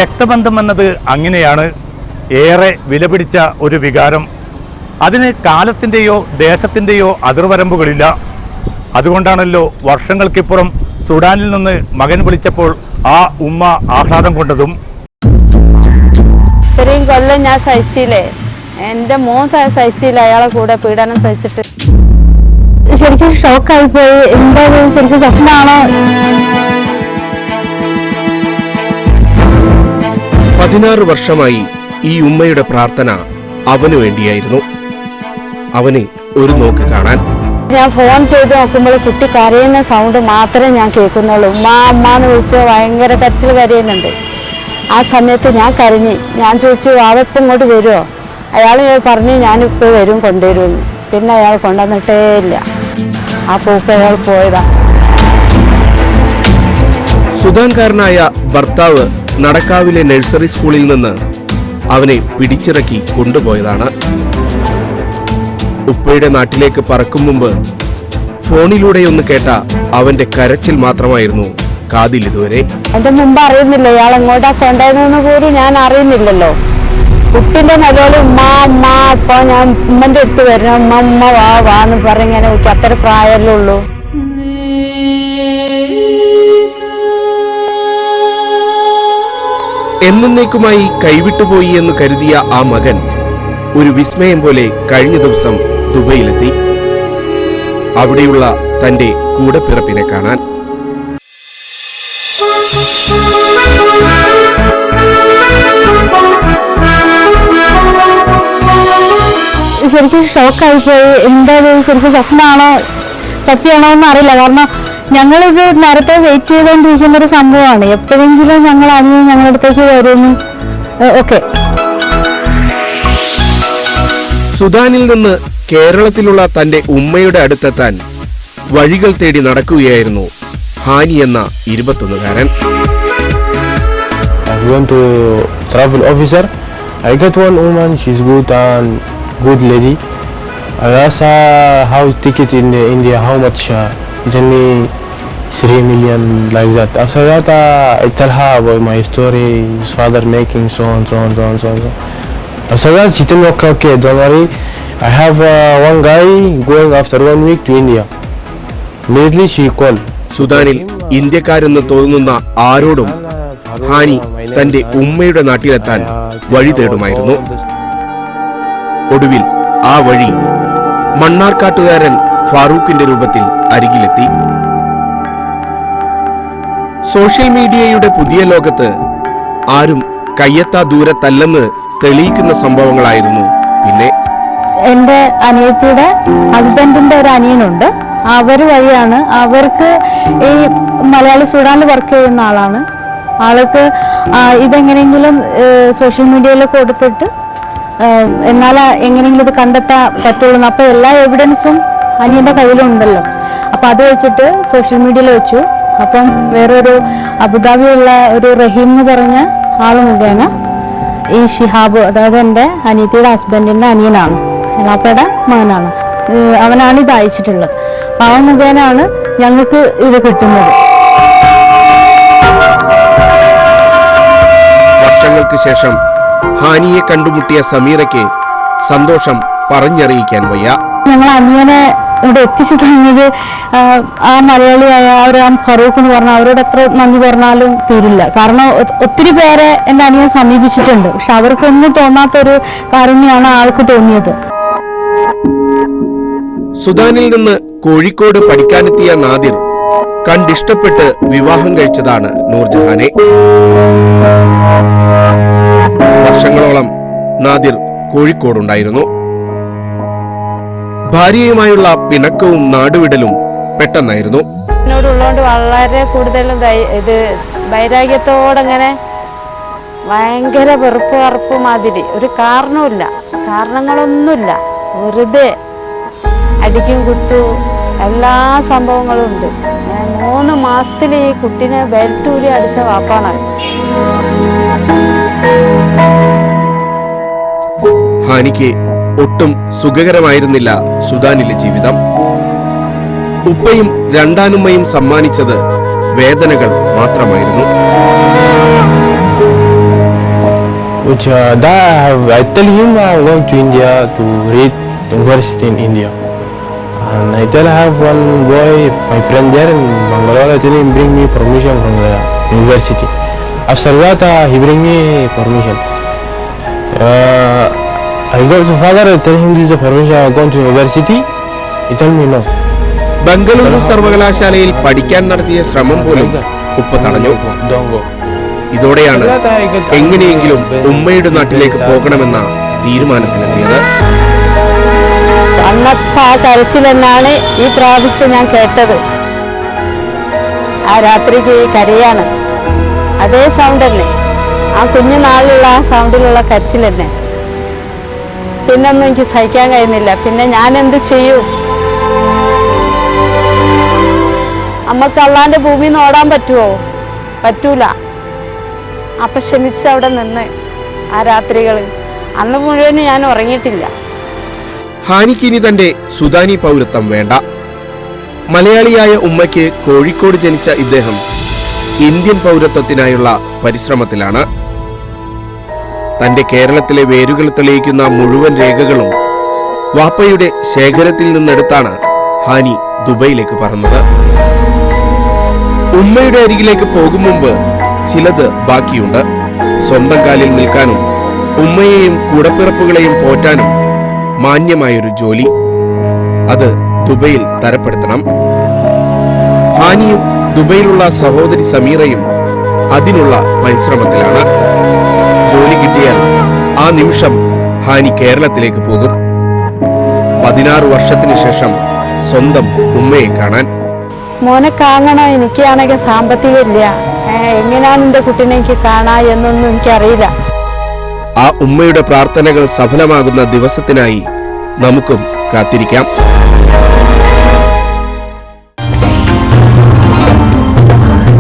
രക്തബന്ധം എന്നത് അങ്ങനെയാണ്, ഏറെ വിലപിടിച്ച ഒരു വികാരം. അതിന് കാലത്തിൻ്റെയോ ദേശത്തിൻ്റെയോ അതിർവരമ്പുകളില്ല. അതുകൊണ്ടാണല്ലോ വർഷങ്ങൾക്കിപ്പുറം സുഡാനിൽ നിന്ന് മകൻ വിളിച്ചപ്പോൾ ആ ഉമ്മ ആഹ്ലാദം കൊണ്ടതും. ഇത്രയും കൊല്ലം ഞാൻ സഹിച്ചില്ലേ, എൻ്റെ മോൻ സഹിച്ചില്ല അയാളെ കൂടെ പീഡനം സഹിച്ചിട്ട്. ശരിക്കും ഷോക്കായിപ്പോയി. എന്താ ശരിക്കും സ്വപ്നമാണോ? 16 വർഷമായി ഈ ഉമ്മയുടെ പ്രാർത്ഥന അവന് വേണ്ടിയായിരുന്നു. അവന് ഒരു നോക്ക് കാണാൻ. ഞാൻ ഫോൺ ചെയ്ത് നോക്കുമ്പോൾ കുട്ടി കരയുന്ന സൗണ്ട് മാത്രമേ ഞാൻ കേൾക്കുന്നുള്ളൂ. ഉമ്മ അമ്മ എന്ന് വിളിച്ചോ ഭയങ്കര കരച്ചിൽ കരയുന്നുണ്ട്. ആ സമയത്ത് ഞാൻ കരഞ്ഞു. ഞാൻ ചോദിച്ചു അവപ്പം ഇങ്ങോട്ട് വരുമോ? അയാൾ പറഞ്ഞ് ഞാനിപ്പോൾ വരും കൊണ്ടുവരുമെന്ന്. പിന്നെ അയാൾ കൊണ്ടുവന്നിട്ടേ ഇല്ല. ആ പൂക്ക് അയാൾ പോയതാ. സുഡാൻകാരനായ ഭർത്താവ് നടക്കാവിലെ നഴ്സറി സ്കൂളിൽ നിന്ന് അവനെ പിടിച്ചിറക്കി കൊണ്ടുപോയതാണ്. ഉപ്പയുടെ നാട്ടിലേക്ക് പറക്കും മുമ്പ് ഫോണിലൂടെയൊന്ന് കേട്ട അവന്റെ കരച്ചിൽ മാത്രമായിരുന്നു കാതിൽ ഇതുവരെ. എന്റെ മുമ്പ് അറിയുന്നില്ല ഇയാൾ എങ്ങോട്ടാ കൊണ്ടുവന്നതെന്ന് പോലും ഞാൻ അറിയുന്നില്ലല്ലോ. കുട്ടിന്റെ നിലവിൽ ഉമ്മ ഉമ്മ, അപ്പൊ ഞാൻ ഉമ്മന്റെ അടുത്ത് വരണം, ഉമ്മ ഉമ്മ വാ വാന്ന് പറഞ്ഞിങ്ങനെ വിളിക്കും. അത്ര പ്രായമല്ലേ ഉള്ളൂ. എന്നേക്കുമായി കൈവിട്ടുപോയി എന്ന് കരുതിയ ആ മകൻ ഒരു വിസ്മയം പോലെ കഴിഞ്ഞ ദിവസം ദുബൈയിലെത്തി. അവിടെയുള്ള തന്റെ കൂടപ്പിറപ്പിനെ കാണാൻ. ശരിക്കും ഷോക്കായിപ്പോയി. എന്താ ശരിക്കും സ്വപ്നമാണോ സത്യമാണോ എന്ന് അറിയില്ല. കാരണം ഞങ്ങളിത് നേരത്തെ വെയിറ്റ് ചെയ്തുകൊണ്ടിരിക്കുന്ന ഒരു സംഭവമാണ്. എപ്പോഴെങ്കിലും ഞങ്ങൾ അനിയൻ ഞങ്ങളുടെ അടുത്തേക്ക് വരുന്നു. ഓക്കെ. സുഡാനിൽ നിന്ന് കേരളത്തിലുള്ള തന്റെ ഉമ്മയുടെ അടുത്തെത്താൻ വഴികൾ തേടി നടക്കുകയായിരുന്നു ഹാനി എന്ന 21-കാരൻ. I got one woman, she's good and good lady. I asked her how ticket in India, how much? It's only 3 million like that. After that, I tell her about my story, his father making so on. After that, she told me, okay, don't worry. I have one guy going after 1 week to India. Immediately she called. സുഡാനിൽ ഇന്ത്യക്കാരെന്ന് തോന്നുന്ന ആരോടും ഹാനി തന്റെ ഉമ്മയുടെ നാട്ടിലെത്താൻ വഴി തേടുമായിരുന്നു. ഒടുവിൽ ആ വഴി മണ്ണാർക്കാട്ടുകാരൻ ഫാറൂഖിന്റെ രൂപത്തിൽ അരികിലെത്തി. സോഷ്യൽ മീഡിയയുടെ പുതിയ ലോകത്ത് ആരും കയ്യെത്താ ദൂരത്തല്ലെന്ന് തെളിയിക്കുന്ന സംഭവങ്ങളായിരുന്നു. പിന്നെ എന്റെ അനിയത്തിയുടെ ഹസ്ബൻഡിന്റെ ഒരു അനിയനുണ്ട്. അവർ വഴിയാണ്. അവർക്ക് ഈ മലയാളി സുഡാനിൽ വർക്ക് ചെയ്യുന്ന ആളാണ്. ആൾക്ക് ഇതെങ്ങനെയെങ്കിലും സോഷ്യൽ മീഡിയയിൽ കൊടുത്തിട്ട് എന്നാലേ എങ്ങനെയെങ്കിലും ഇത് കണ്ടെത്താൻ പറ്റുള്ളൂ. അപ്പോൾ എല്ലാ എവിഡൻസും അനിയന്റെ കയ്യിലുണ്ടല്ലോ. അപ്പം അത് വെച്ചിട്ട് സോഷ്യൽ മീഡിയയിൽ വെച്ചു. അപ്പം വേറൊരു അബുദാബിയുള്ള ഒരു റഹീം എന്ന് പറഞ്ഞ ആൾ മുഖേന ഈ ഷിഹാബ്, അതായത് എൻ്റെ അനിയത്തിയുടെ ഹസ്ബൻഡിൻ്റെ അനിയനാണ്, എളാപ്പയുടെ മകനാണ്, അവനാണ് ഇത് അയച്ചിട്ടുള്ളത്. അപ്പം അവൻ മുഖേനയാണ് ഞങ്ങൾക്ക് ഇത് കിട്ടുന്നത്. വർഷങ്ങൾക്ക് ശേഷം ഹാനിയെ കണ്ടുമുട്ടിയ സമീറയ്ക്ക് സന്തോഷം പറഞ്ഞറിയിക്കാൻ വയ്യ. ഞങ്ങൾ അനിയനെ ഇവിടെ എത്തിച്ചു തന്നത് ആ മലയാളിയായ ഫറൂഖ് എന്ന് പറഞ്ഞ അവരോട് എത്ര നന്ദി പറഞ്ഞാലും തീരില്ല. കാരണം ഒത്തിരി പേരെ എൻ്റെ അനിയൻ സമീപിച്ചിട്ടുണ്ട്. പക്ഷെ അവർക്കൊന്നും തോന്നാത്തൊരു കാരുണ്യാണ് ആൾക്ക് തോന്നിയത്. സുഡാനിൽ നിന്ന് കോഴിക്കോട് പഠിക്കാനെത്തിയ നാദിർ കണ്ടിഷ്ടപ്പെട്ട് വിവാഹം കഴിച്ചതാണ് നൂർജഹാനെ. വർഷങ്ങളോളം നാദിർ കോഴിക്കോടുണ്ടായിരുന്നു. ഭാര്യയുമായുള്ള പിണക്കവും നാടുവിടലും പെട്ടെന്നായിരുന്നു. എന്നോടുള്ളതുകൊണ്ട് വളരെ കൂടുതലും ഇത് വൈരാഗ്യത്തോടങ്ങനെ ഭയങ്കര വെറുപ്പ് മാതിരി. ഒരു കാരണവുമില്ല, കാരണങ്ങളൊന്നുമില്ല, വെറുതെ അടിക്കും കുത്തു എല്ലാ സംഭവങ്ങളും ഉണ്ട്. 3 മാസത്തിൽ ഈ കുട്ടീനെ ബെൽറ്റൂരി അടിച്ച വാപ്പാണ്. ഹാനിക്ക് ഒട്ടും സുഖകരമായിരുന്നില്ല സുഡാനിലെ ജീവിതം. ഉപ്പയും രണ്ടാനുമ്മയും സമ്മാനിച്ചത് വേദനകൾ മാത്രമായിരുന്നു. which I tell him I'm going to India to read university in India. And I tell I have one boy, my friend there in Bangalore. I tell him bring me permission from the university. After that, he bring me permission. I go to the father. I tell him this is the permission. I'm going to university. He tell me no. Bengaluru സർവകലാശാലയിൽ പഠിക്കാൻ നടത്തിയ ശ്രമം പോലും ഉപ്പ തടഞ്ഞു. Don't go. ഇതോടെയാണ് എങ്ങനെയെങ്കിലും ഉമ്മയുടെ നാട്ടിലേക്ക് പോകണമെന്ന തീരുമാനത്തിലെത്തിയത്. അന്നത്തെ ആ കരച്ചിൽ തന്നെയാണ് ഈ പ്രാവശ്യം ഞാൻ കേട്ടത്. ആ രാത്രിക്ക് കരയാണ്, അതേ സൗണ്ട് തന്നെ, ആ കുഞ്ഞുനാളിലുള്ള ആ സൗണ്ടിലുള്ള കരച്ചിൽ തന്നെ. പിന്നൊന്നും എനിക്ക് സഹിക്കാൻ കഴിയുന്നില്ല. പിന്നെ ഞാൻ എന്ത് ചെയ്യും? അമ്മക്ക് അള്ളാന്റെ ഭൂമിയിൽ നിന്ന് ഓടാൻ പറ്റുമോ? പറ്റൂല. അപ്പം ക്ഷമിച്ച് അവിടെ നിന്ന് ആ രാത്രികൾ അന്ന് മുഴുവനും ഞാൻ ഉറങ്ങിയിട്ടില്ല. ഹാനിക്കിനി തന്റെ സുദാനി പൗരത്വം വേണ്ട. മലയാളിയായ ഉമ്മയ്ക്ക് കോഴിക്കോട് ജനിച്ച ഇദ്ദേഹം ഇന്ത്യൻ പൗരത്വത്തിനായുള്ള പരിശ്രമത്തിലാണ്. തന്റെ കേരളത്തിലെ വേരുകൾ തെളിയിക്കുന്ന മുഴുവൻ രേഖകളും വാപ്പയുടെ ശേഖരത്തിൽ നിന്നെടുത്താണ് ഹാനി ദുബൈയിലേക്ക് പറന്നത്. ഉമ്മയുടെ അരികിലേക്ക് പോകും മുമ്പ് ചിലത് ബാക്കിയുണ്ട്. സ്വന്തം കാലിൽ നിൽക്കാനും ഉമ്മയെയും കൂടപ്പിറപ്പുകളെയും പോറ്റാനും മാന്യമായൊരു ജോലി. അത് ദുബൈയിൽ തരപ്പെടുത്തണം. ഹാനിയും ദുബൈയിലുള്ള സഹോദരി സമീറയും അതിനുള്ള പരിശ്രമത്തിലാണ്. ജോലി കിട്ടിയാൽ ആ നിമിഷം ഹാനി കേരളത്തിലേക്ക് പോകും. 16 വർഷത്തിന് ശേഷം സ്വന്തം ഉമ്മയെ കാണാൻ. മോനെ കാണണം, എനിക്കാണെങ്കിൽ സാമ്പത്തികം ഇല്ല, എങ്ങനെയാണ് എൻ്റെ കുട്ടീനെ എനിക്ക് കാണാ എന്നൊന്നും എനിക്കറിയില്ല. ആ ഉമ്മയുടെ പ്രാർത്ഥനകൾ സഫലമാകുന്ന ദിവസത്തിനായി നമുക്കും കാത്തിരിക്കാം.